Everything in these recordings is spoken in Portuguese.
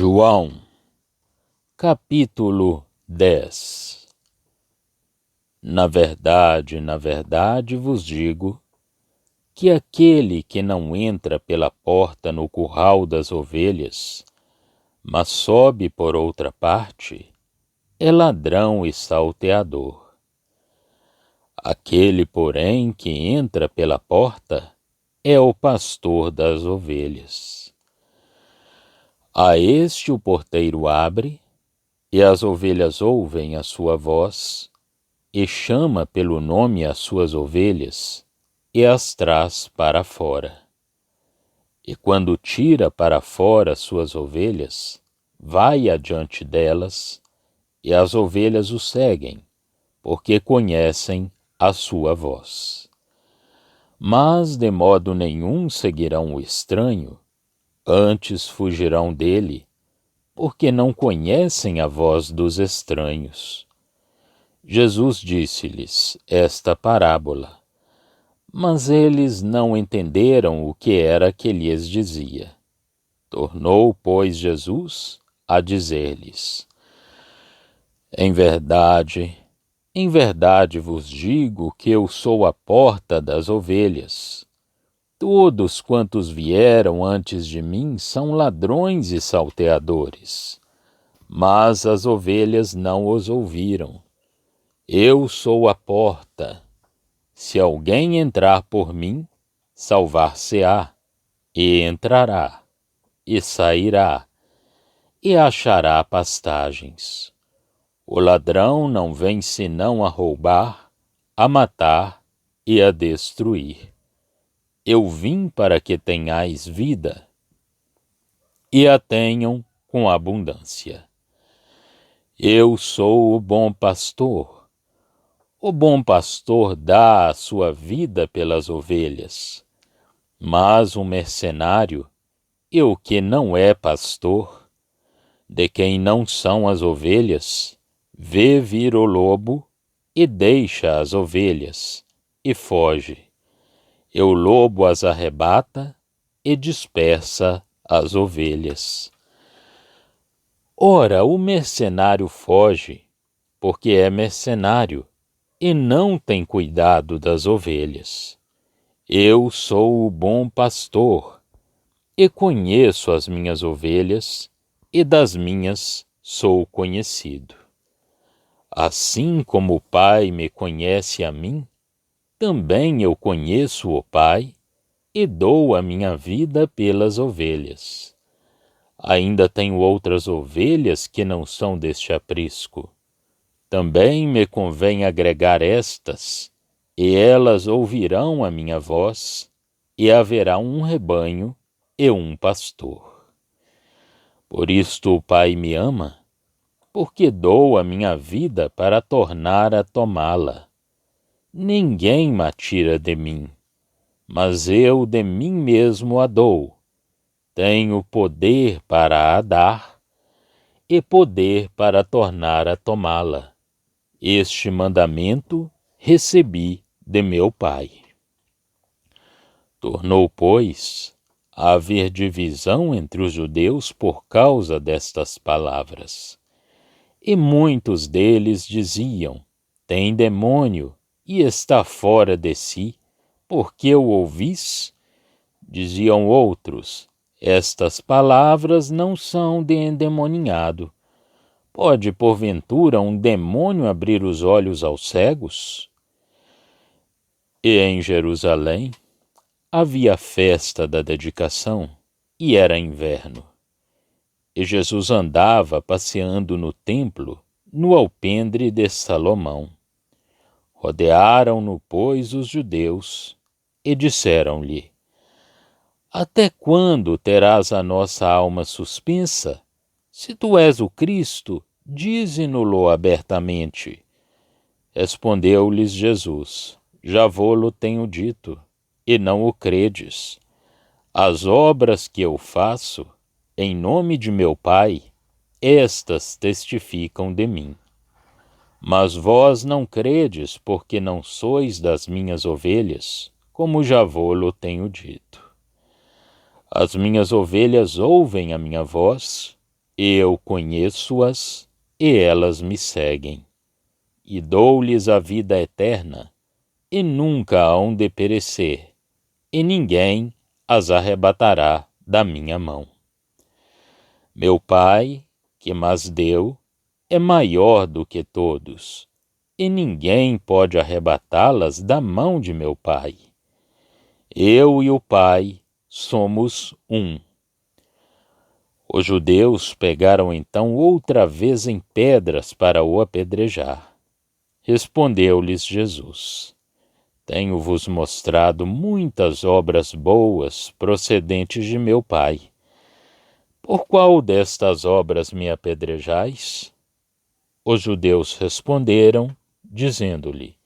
João, capítulo 10. Na verdade vos digo que aquele que não entra pela porta no curral das ovelhas, mas sobe por outra parte, é ladrão e salteador. Aquele, porém, que entra pela porta é o pastor das ovelhas. A este o porteiro abre, e as ovelhas ouvem a sua voz, e chama pelo nome as suas ovelhas, e as traz para fora. E quando tira para fora as suas ovelhas, vai adiante delas, e as ovelhas o seguem, porque conhecem a sua voz. Mas de modo nenhum seguirão o estranho, antes fugirão dele, porque não conhecem a voz dos estranhos. Jesus disse-lhes esta parábola, mas eles não entenderam o que era que lhes dizia. Tornou, pois, Jesus a dizer-lhes: em verdade vos digo que eu sou a porta das ovelhas. Todos quantos vieram antes de mim são ladrões e salteadores, mas as ovelhas não os ouviram. Eu sou a porta. Se alguém entrar por mim, salvar-se-á, e entrará, e sairá, e achará pastagens. O ladrão não vem senão a roubar, a matar e a destruir. Eu vim para que tenhais vida, e a tenham com abundância. Eu sou o bom pastor. O bom pastor dá a sua vida pelas ovelhas, mas o mercenário, e o que não é pastor, de quem não são as ovelhas, vê vir o lobo e deixa as ovelhas, e foge. E o lobo as arrebata e dispersa as ovelhas. Ora, o mercenário foge, porque é mercenário, e não tem cuidado das ovelhas. Eu sou o bom pastor, e conheço as minhas ovelhas, e das minhas sou conhecido. Assim como o Pai me conhece a mim, também eu conheço o Pai, e dou a minha vida pelas ovelhas. Ainda tenho outras ovelhas que não são deste aprisco. Também me convém agregar estas, e elas ouvirão a minha voz, e haverá um rebanho e um pastor. Por isto o Pai me ama, porque dou a minha vida para tornar a tomá-la. Ninguém me tira de mim, mas eu de mim mesmo a dou. Tenho poder para a dar, e poder para tornar a tomá-la. Este mandamento recebi de meu Pai. Tornou, pois, a haver divisão entre os judeus por causa destas palavras. E muitos deles diziam: tem demônio e está fora de si, porque o ouvis? Diziam outros: estas palavras não são de endemoninhado. Pode, porventura, um demônio abrir os olhos aos cegos? E em Jerusalém havia festa da dedicação, e era inverno. E Jesus andava passeando no templo, no alpendre de Salomão. Rodearam-no, pois, os judeus, e disseram-lhe: até quando terás a nossa alma suspensa? Se tu és o Cristo, dize-no-lo abertamente. Respondeu-lhes Jesus: já vô-lo tenho dito, e não o credes. As obras que eu faço, em nome de meu Pai, estas testificam de mim. Mas vós não credes, porque não sois das minhas ovelhas, como já vô-lo tenho dito. As minhas ovelhas ouvem a minha voz, Eu conheço-as e elas me seguem, e dou-lhes a vida eterna, e nunca hão de perecer, e ninguém as arrebatará da minha mão. Meu Pai, que mas deu, é maior do que todos, e ninguém pode arrebatá-las da mão de meu Pai. Eu e o Pai somos um. Os judeus pegaram então outra vez em pedras para o apedrejar. Respondeu-lhes Jesus: Tenho-vos mostrado muitas obras boas procedentes de meu Pai. Por qual destas obras me apedrejais? Os judeus responderam, dizendo-lhe: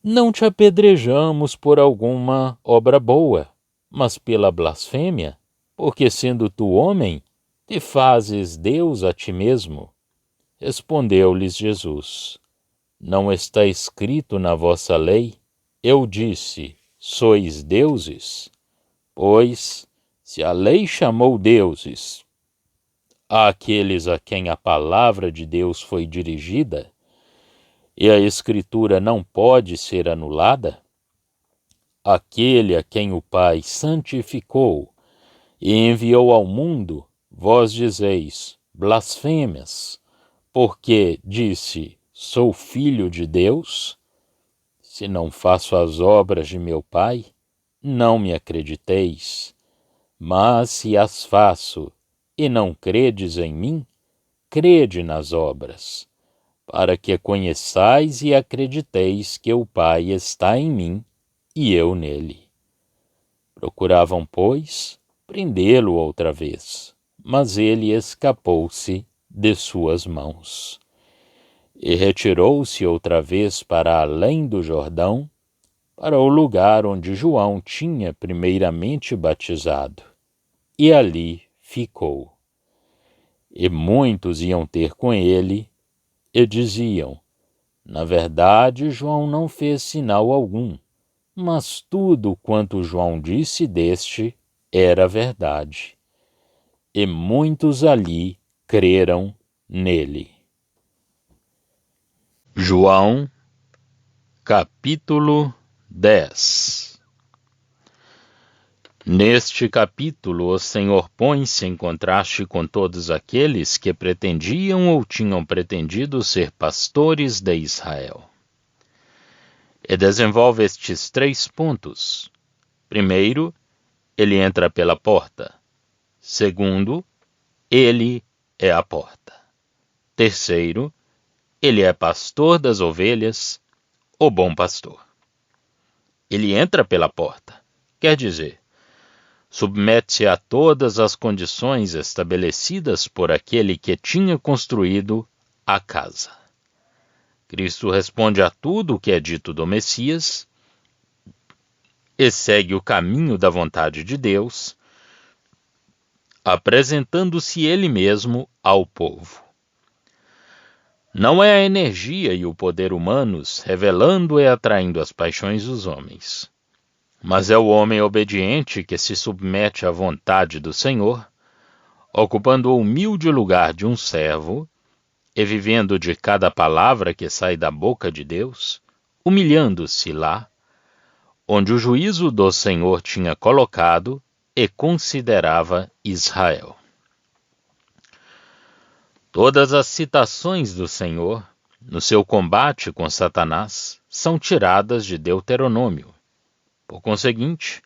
Não te apedrejamos por alguma obra boa, mas pela blasfêmia, porque sendo tu homem, te fazes Deus a ti mesmo. Respondeu-lhes Jesus: Não está escrito na vossa lei? Eu disse: Sois deuses? Pois, se a lei chamou deuses àqueles a quem a palavra de Deus foi dirigida, e a Escritura não pode ser anulada, aquele a quem o Pai santificou e enviou ao mundo, vós dizeis, blasfêmias, porque disse, sou filho de Deus? Se não faço as obras de meu Pai, não me acrediteis. Mas se as faço e não credes em mim, crede nas obras, para que conheçais e acrediteis que o Pai está em mim e eu nele. Procuravam, pois, prendê-lo outra vez, mas ele escapou-se de suas mãos. E retirou-se outra vez para além do Jordão, para o lugar onde João tinha primeiramente batizado, e ali ficou. E muitos iam ter com ele, e diziam, na verdade, João não fez sinal algum, mas tudo quanto João disse deste era verdade. E muitos ali creram nele. João, capítulo 10. Neste capítulo, o Senhor põe-se em contraste com todos aqueles que pretendiam ou tinham pretendido ser pastores de Israel. E desenvolve estes 3 pontos. Primeiro, ele entra pela porta. Segundo, ele é a porta. Terceiro, ele é pastor das ovelhas, o bom pastor. Ele entra pela porta, quer dizer, submete-se a todas as condições estabelecidas por aquele que tinha construído a casa. Cristo responde a tudo o que é dito do Messias e segue o caminho da vontade de Deus, apresentando-se ele mesmo ao povo. Não é a energia e o poder humanos revelando e atraindo as paixões dos homens, mas é o homem obediente que se submete à vontade do Senhor, ocupando o humilde lugar de um servo e vivendo de cada palavra que sai da boca de Deus, humilhando-se lá, onde o juízo do Senhor tinha colocado e considerava Israel. Todas as citações do Senhor, no seu combate com Satanás, são tiradas de Deuteronômio. Por conseguinte,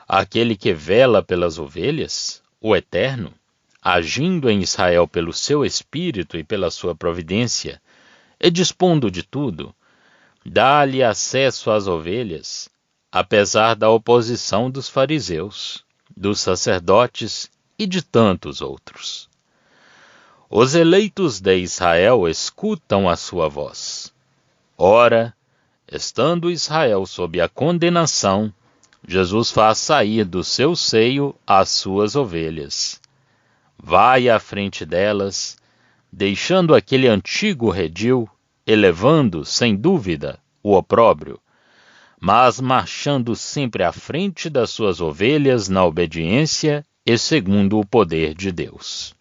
aquele que vela pelas ovelhas, o Eterno, agindo em Israel pelo seu espírito e pela sua providência, e dispondo de tudo, dá-lhe acesso às ovelhas, apesar da oposição dos fariseus, dos sacerdotes e de tantos outros. Os eleitos de Israel escutam a sua voz. Ora, estando Israel sob a condenação, Jesus faz sair do seu seio as suas ovelhas. Vai à frente delas, deixando aquele antigo redil, elevando, sem dúvida, o opróbrio, mas marchando sempre à frente das suas ovelhas na obediência e segundo o poder de Deus.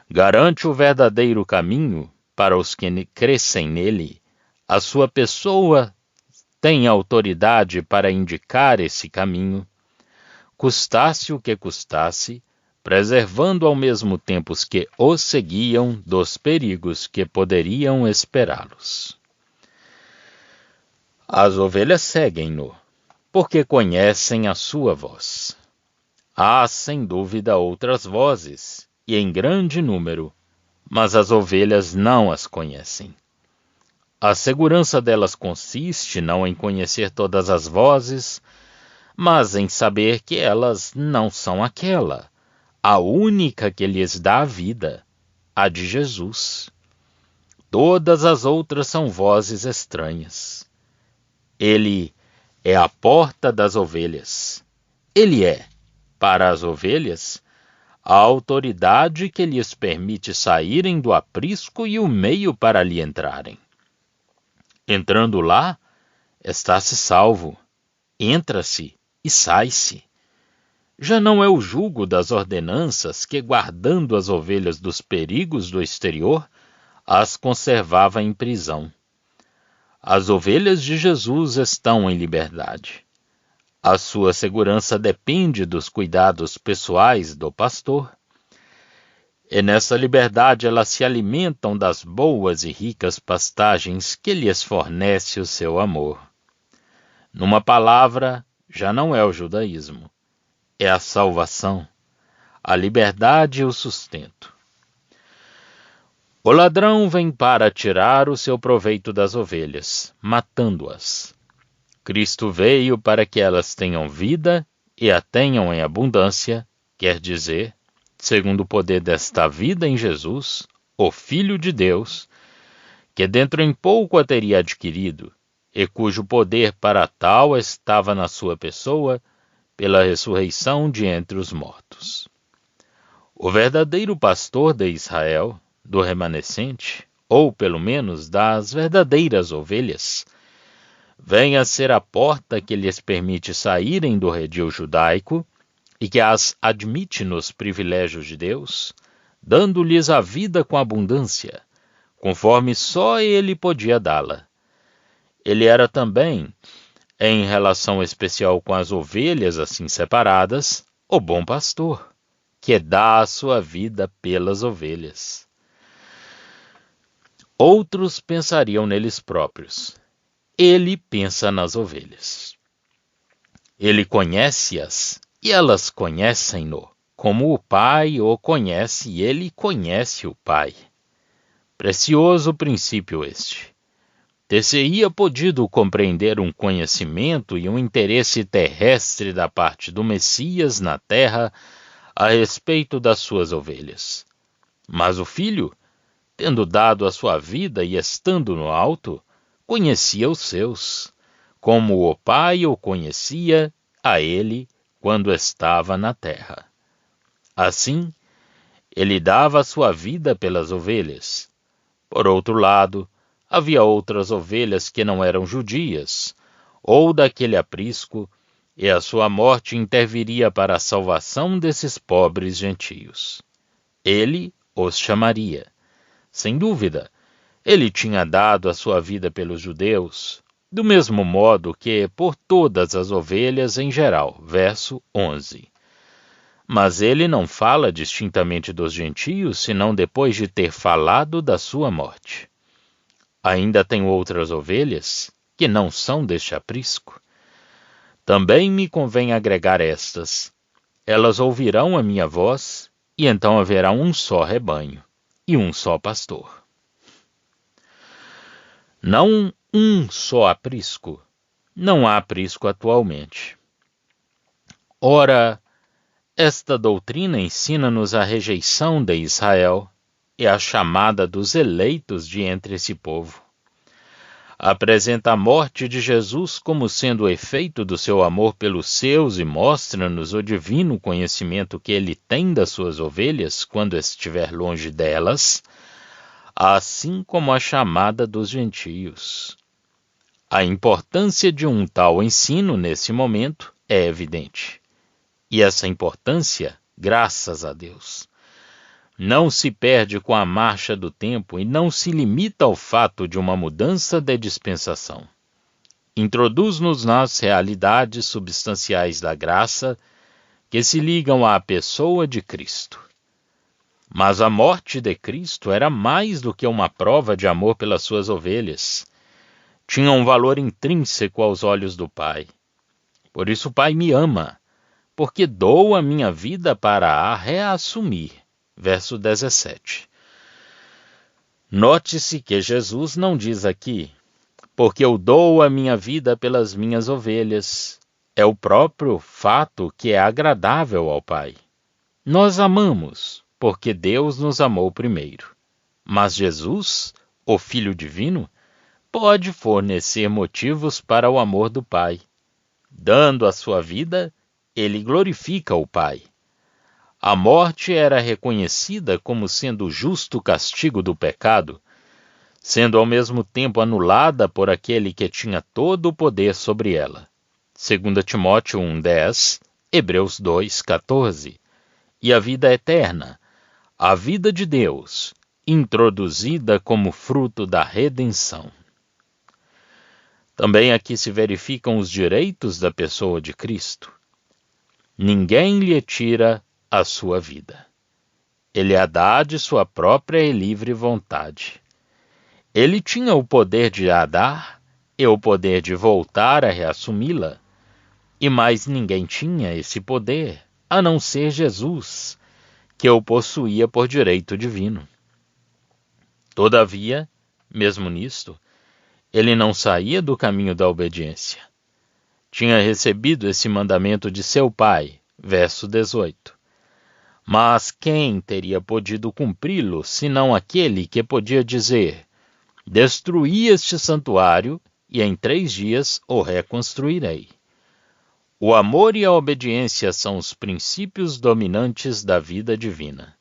Garante o verdadeiro caminho para os que crescem nele. A sua pessoa tem autoridade para indicar esse caminho, custasse o que custasse, preservando ao mesmo tempo os que o seguiam dos perigos que poderiam esperá-los. As ovelhas seguem-no, porque conhecem a sua voz. Há, sem dúvida, outras vozes, e em grande número, mas as ovelhas não as conhecem. A segurança delas consiste não em conhecer todas as vozes, mas em saber que elas não são aquela, a única que lhes dá a vida, a de Jesus. Todas as outras são vozes estranhas. Ele é a porta das ovelhas. Ele é, para as ovelhas, a autoridade que lhes permite saírem do aprisco e o meio para ali entrarem. Entrando lá, está-se salvo, entra-se e sai-se. Já não é o jugo das ordenanças que, guardando as ovelhas dos perigos do exterior, as conservava em prisão. As ovelhas de Jesus estão em liberdade. A sua segurança depende dos cuidados pessoais do pastor. E nessa liberdade elas se alimentam das boas e ricas pastagens que lhes fornece o seu amor. Numa palavra, já não é o judaísmo, é a salvação, a liberdade e o sustento. O ladrão vem para tirar o seu proveito das ovelhas, matando-as. Cristo veio para que elas tenham vida e a tenham em abundância, quer dizer, segundo o poder desta vida em Jesus, o Filho de Deus, que dentro em pouco a teria adquirido, e cujo poder para tal estava na sua pessoa, pela ressurreição de entre os mortos. O verdadeiro pastor de Israel, do remanescente, ou pelo menos das verdadeiras ovelhas, vem a ser a porta que lhes permite saírem do redil judaico e que as admite nos privilégios de Deus, dando-lhes a vida com abundância, conforme só Ele podia dá-la. Ele era também, em relação especial com as ovelhas assim separadas, o bom pastor, que dá a sua vida pelas ovelhas. Outros pensariam neles próprios. Ele pensa nas ovelhas. Ele conhece-as e elas conhecem-no, como o Pai o conhece e ele conhece o Pai. Precioso princípio este. Ter-se-ia podido compreender um conhecimento e um interesse terrestre da parte do Messias na terra a respeito das suas ovelhas. Mas o Filho, tendo dado a sua vida e estando no alto, conhecia os seus, como o Pai o conhecia a ele quando estava na terra. Assim, ele dava a sua vida pelas ovelhas. Por outro lado, havia outras ovelhas que não eram judias, ou daquele aprisco, e a sua morte interviria para a salvação desses pobres gentios. Ele os chamaria. Sem dúvida, ele tinha dado a sua vida pelos judeus, do mesmo modo que por todas as ovelhas em geral. Verso 11. Mas ele não fala distintamente dos gentios, senão depois de ter falado da sua morte. Ainda tenho outras ovelhas, que não são deste aprisco. Também me convém agregar estas. Elas ouvirão a minha voz, e então haverá um só rebanho, e um só pastor. Não um só aprisco. Não há aprisco atualmente. Ora, esta doutrina ensina-nos a rejeição de Israel e a chamada dos eleitos de entre esse povo. Apresenta a morte de Jesus como sendo o efeito do seu amor pelos seus e mostra-nos o divino conhecimento que ele tem das suas ovelhas quando estiver longe delas, assim como a chamada dos gentios. A importância de um tal ensino nesse momento é evidente. E essa importância, graças a Deus, não se perde com a marcha do tempo e não se limita ao fato de uma mudança de dispensação. Introduz-nos nas realidades substanciais da graça que se ligam à pessoa de Cristo. Mas a morte de Cristo era mais do que uma prova de amor pelas suas ovelhas. Tinha um valor intrínseco aos olhos do Pai. Por isso o Pai me ama, porque dou a minha vida para a reassumir. Verso 17. Note-se que Jesus não diz aqui, porque eu dou a minha vida pelas minhas ovelhas. É o próprio fato que é agradável ao Pai. Nós amamos, porque Deus nos amou primeiro. Mas Jesus, o Filho Divino, pode fornecer motivos para o amor do Pai. Dando a sua vida, ele glorifica o Pai. A morte era reconhecida como sendo o justo castigo do pecado, sendo ao mesmo tempo anulada por aquele que tinha todo o poder sobre ela. 2 Timóteo 1,10, Hebreus 2,14. E a vida eterna, a vida de Deus, introduzida como fruto da redenção. Também aqui se verificam os direitos da pessoa de Cristo. Ninguém lhe tira a sua vida. Ele a dá de sua própria e livre vontade. Ele tinha o poder de a dar e o poder de voltar a reassumi-la. E mais ninguém tinha esse poder, a não ser Jesus, que o possuía por direito divino. Todavia, mesmo nisto, ele não saía do caminho da obediência. Tinha recebido esse mandamento de seu pai, verso 18. Mas quem teria podido cumpri-lo, senão aquele que podia dizer: destruí este santuário, e em 3 dias o reconstruirei. O amor e a obediência são os princípios dominantes da vida divina.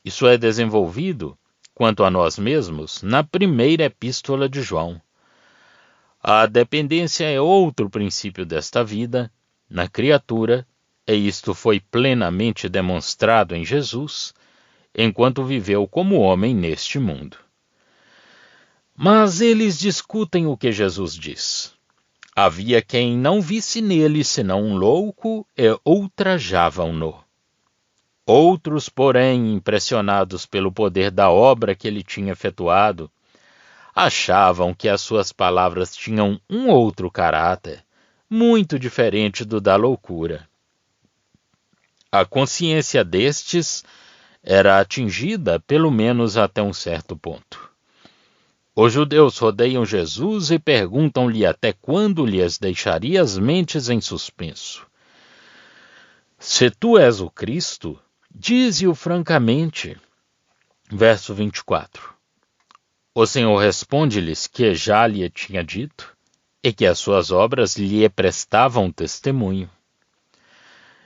Isso é desenvolvido, quanto a nós mesmos, na primeira epístola de João. A dependência é outro princípio desta vida, na criatura, e isto foi plenamente demonstrado em Jesus, enquanto viveu como homem neste mundo. Mas eles discutem o que Jesus diz. Havia quem não visse nele senão um louco e ultrajavam-no. Outros, porém, impressionados pelo poder da obra que ele tinha efetuado, achavam que as suas palavras tinham um outro caráter, muito diferente do da loucura. A consciência destes era atingida, pelo menos até um certo ponto. Os judeus rodeiam Jesus e perguntam-lhe até quando lhes deixaria as mentes em suspenso. Se tu és o Cristo, dize-o francamente. Verso 24. O Senhor responde-lhes que já lhe tinha dito e que as suas obras lhe prestavam testemunho.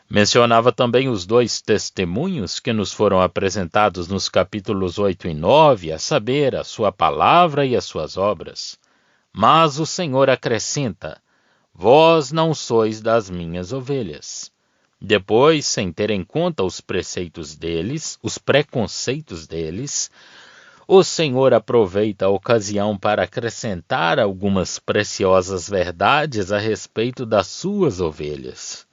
Mencionava também os 2 testemunhos que nos foram apresentados nos capítulos 8 e 9, a saber, a sua palavra e as suas obras. Mas o Senhor acrescenta: vós não sois das minhas ovelhas. Depois, sem ter em conta os preconceitos deles, o Senhor aproveita a ocasião para acrescentar algumas preciosas verdades a respeito das suas ovelhas.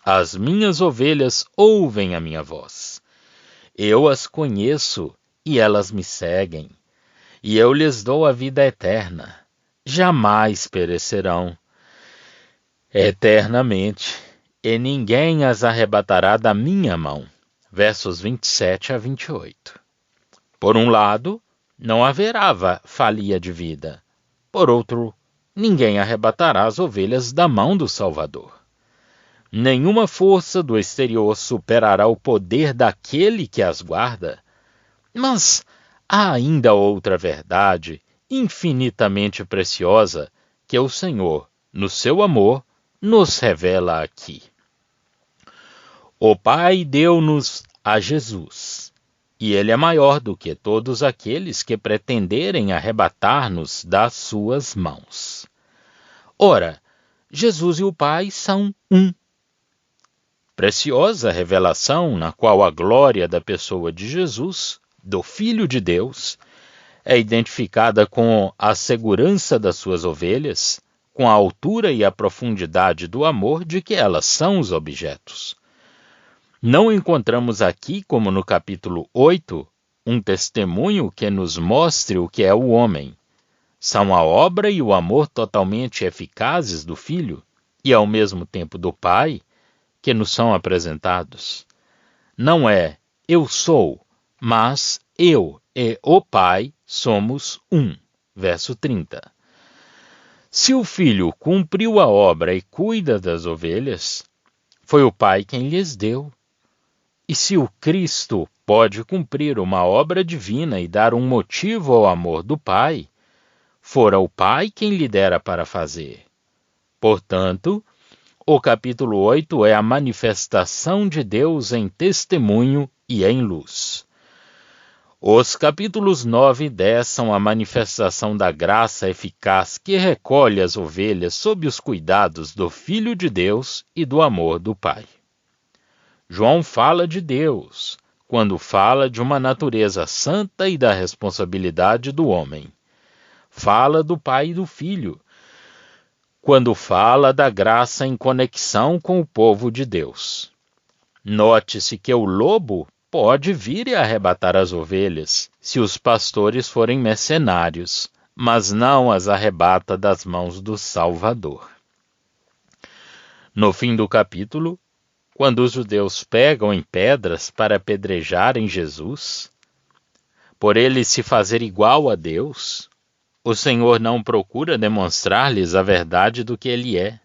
As minhas ovelhas ouvem a minha voz. Eu as conheço e elas me seguem. E eu lhes dou a vida eterna. Jamais perecerão eternamente, e ninguém as arrebatará da minha mão. Versos 27 a 28. Por um lado, não haverá falia de vida. Por outro, ninguém arrebatará as ovelhas da mão do Salvador. Nenhuma força do exterior superará o poder daquele que as guarda. Mas há ainda outra verdade, infinitamente preciosa, que o Senhor, no seu amor, nos revela aqui. O Pai deu-nos a Jesus, e Ele é maior do que todos aqueles que pretenderem arrebatar-nos das suas mãos. Ora, Jesus e o Pai são um. Preciosa revelação na qual a glória da pessoa de Jesus, do Filho de Deus, é identificada com a segurança das suas ovelhas, com a altura e a profundidade do amor de que elas são os objetos. Não encontramos aqui, como no capítulo 8, um testemunho que nos mostre o que é o homem. São a obra e o amor totalmente eficazes do Filho e, ao mesmo tempo, do Pai, que nos são apresentados. Não é eu sou, mas eu e o Pai somos um. Verso 30. Se o Filho cumpriu a obra e cuida das ovelhas, foi o Pai quem lhes deu. E se o Cristo pode cumprir uma obra divina e dar um motivo ao amor do Pai, fora o Pai quem lhe dera para fazer. Portanto, o capítulo 8 é a manifestação de Deus em testemunho e em luz. Os capítulos 9 e 10 são a manifestação da graça eficaz que recolhe as ovelhas sob os cuidados do Filho de Deus e do amor do Pai. João fala de Deus, quando fala de uma natureza santa e da responsabilidade do homem. Fala do Pai e do Filho, quando fala da graça em conexão com o povo de Deus. Note-se que o lobo pode vir e arrebatar as ovelhas, se os pastores forem mercenários, mas não as arrebata das mãos do Salvador. No fim do capítulo, quando os judeus pegam em pedras para apedrejarem Jesus, por ele se fazer igual a Deus, o Senhor não procura demonstrar-lhes a verdade do que ele é,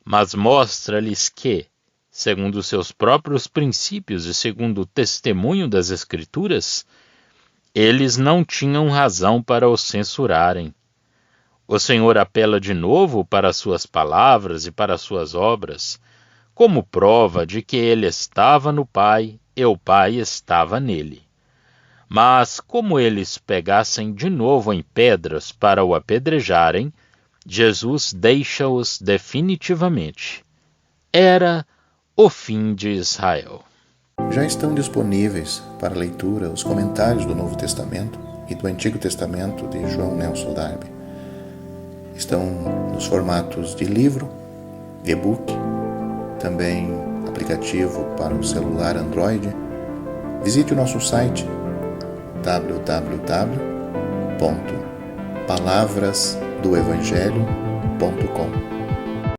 mas mostra-lhes que, segundo seus próprios princípios e segundo o testemunho das Escrituras, eles não tinham razão para o censurarem. O Senhor apela de novo para suas palavras e para suas obras, como prova de que ele estava no Pai e o Pai estava nele. Mas, como eles pegassem de novo em pedras para o apedrejarem, Jesus deixa-os definitivamente. Era o fim de Israel. Já estão disponíveis para leitura os comentários do Novo Testamento e do Antigo Testamento de João Nelson Darby. Estão nos formatos de livro, e-book, também aplicativo para o celular Android. Visite o nosso site www.palavrasdoevangelho.com.